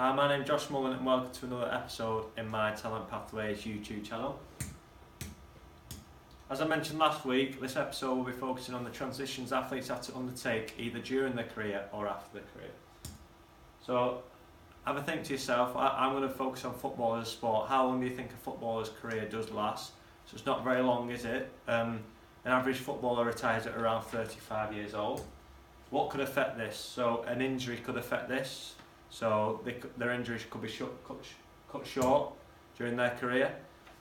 Hi, my name's Josh Mullen and welcome to another episode in my Talent Pathways YouTube channel. As I mentioned last week, this episode will be focusing on the transitions athletes have to undertake either during their career or after their career. So have a think to yourself, I'm going to focus on football as a sport. How long do you think a footballer's career does last? So it's not very long, is it? An average footballer retires at around 35 years old. What could affect this? So an injury could affect this. So their injuries could be cut short during their career,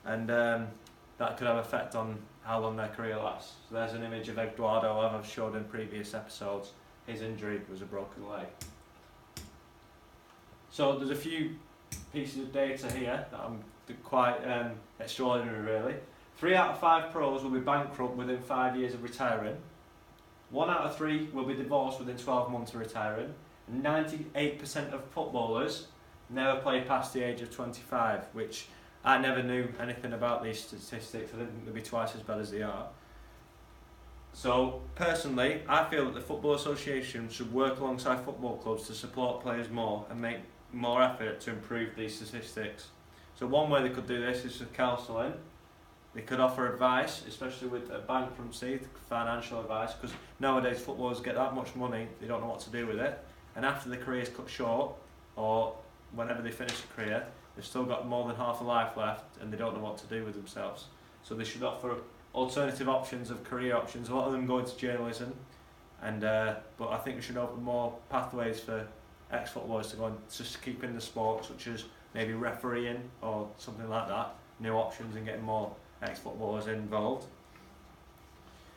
and that could have an effect on how long their career lasts. So there's an image of Eduardo, as I've showed in previous episodes. His injury was a broken leg. So there's a few pieces of data here that I'm quite extraordinary really. 3 out of 5 pros will be bankrupt within 5 years of retiring. 1 out of 3 will be divorced within 12 months of retiring. 98% of footballers never play past the age of 25, which I never knew anything about these statistics. I didn't think they'd be twice as bad as they are. So personally, I feel that the Football Association should work alongside football clubs to support players more and make more effort to improve these statistics. So one way they could do this is with counselling. They could offer advice, especially with bankruptcy, financial advice, because nowadays footballers get that much money, they don't know what to do with it. And after the career is cut short, or whenever they finish a career, they've still got more than half a life left and they don't know what to do with themselves. So they should offer alternative options of career options. A lot of them go into journalism, and but I think we should open more pathways for ex-footballers to go and just keep in the sport, such as maybe refereeing or something like that. New options and getting more ex-footballers involved.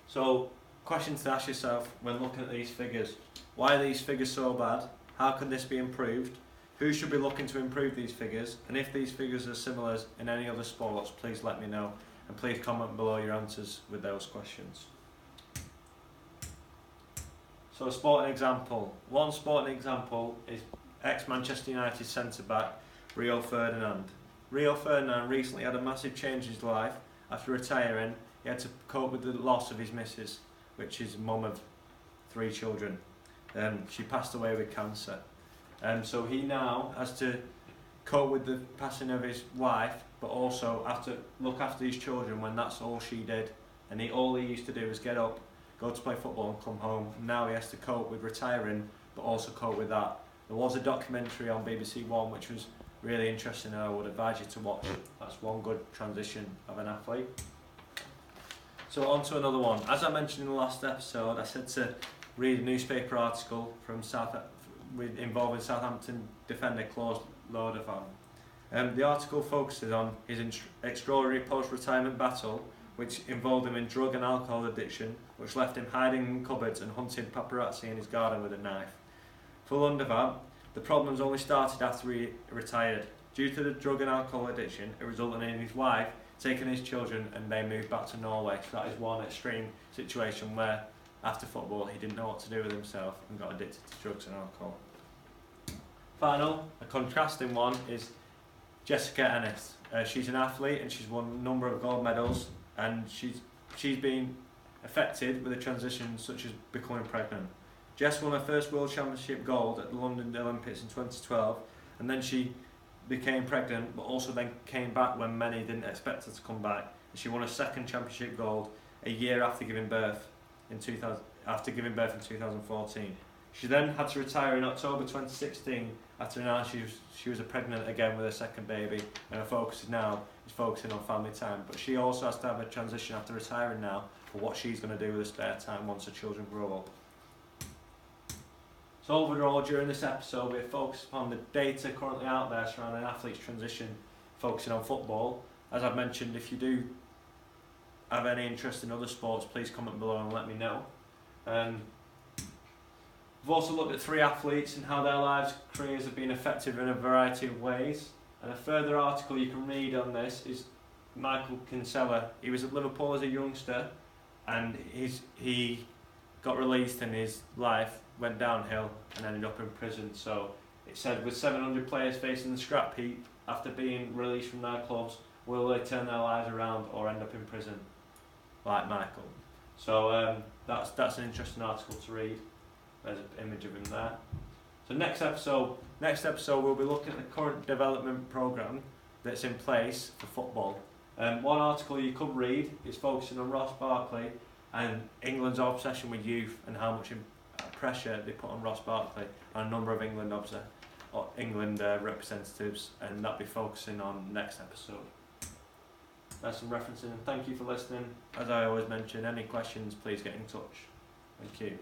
So, question to ask yourself when looking at these figures: why are these figures so bad? How can this be improved? Who should be looking to improve these figures? And if these figures are similar in any other sports, please let me know. And please comment below your answers with those questions. So a sporting example. One sporting example is ex-Manchester United centre-back Rio Ferdinand. Rio Ferdinand recently had a massive change in his life. After retiring, he had to cope with the loss of his missus, which is mum of 3 children. She passed away with cancer. So he now has to cope with the passing of his wife, but also have to look after his children when that's all she did. And all he used to do was get up, go to play football and come home. Now he has to cope with retiring, but also cope with that. There was a documentary on BBC One which was really interesting and I would advise you to watch. That's one good transition of an athlete. So on to another one. As I mentioned in the last episode, I said to read a newspaper article from involving Southampton defender Klaus Lodevan. The article focuses on his extraordinary post-retirement battle, which involved him in drug and alcohol addiction, which left him hiding in cupboards and hunting paparazzi in his garden with a knife. For Lodevan, the problems only started after he retired. Due to the drug and alcohol addiction, it resulted in his wife taking his children and they moved back to Norway. So that is one extreme situation where after football he didn't know what to do with himself and got addicted to drugs and alcohol. Final, a contrasting one, is Jessica Ennis. She's an athlete and she's won a number of gold medals, and she's been affected with a transition such as becoming pregnant. Jess won her first World Championship gold at the London Olympics in 2012, and then she became pregnant, but also then came back when many didn't expect her to come back. And she won her second championship gold a year after giving birth in 2014. She then had to retire in October 2016 after announcing she was pregnant again with her second baby, and her focus now is focusing on family time. But she also has to have a transition after retiring now for what she's going to do with her spare time once her children grow up. So overall, during this episode, we're focused upon the data currently out there surrounding athletes' transition, focusing on football. As I've mentioned, if you do have any interest in other sports, please comment below and let me know. We've also looked at 3 athletes and how their lives, careers have been affected in a variety of ways. And a further article you can read on this is Michael Kinsella. He was at Liverpool as a youngster, and he got released and his life went downhill and ended up in prison. So it said, with 700 players facing the scrap heap after being released from their clubs, will they turn their lives around or end up in prison like Michael? So that's an interesting article to read. There's an image of him there. So next Next episode we'll be looking at the current development programme that's in place for football. One article you could read is focusing on Ross Barkley and England's obsession with youth and how much pressure they put on Ross Barkley and a number of England representatives, and that'll be focusing on next episode. That's some referencing, and thank you for listening. As I always mention, any questions, please get in touch. Thank you.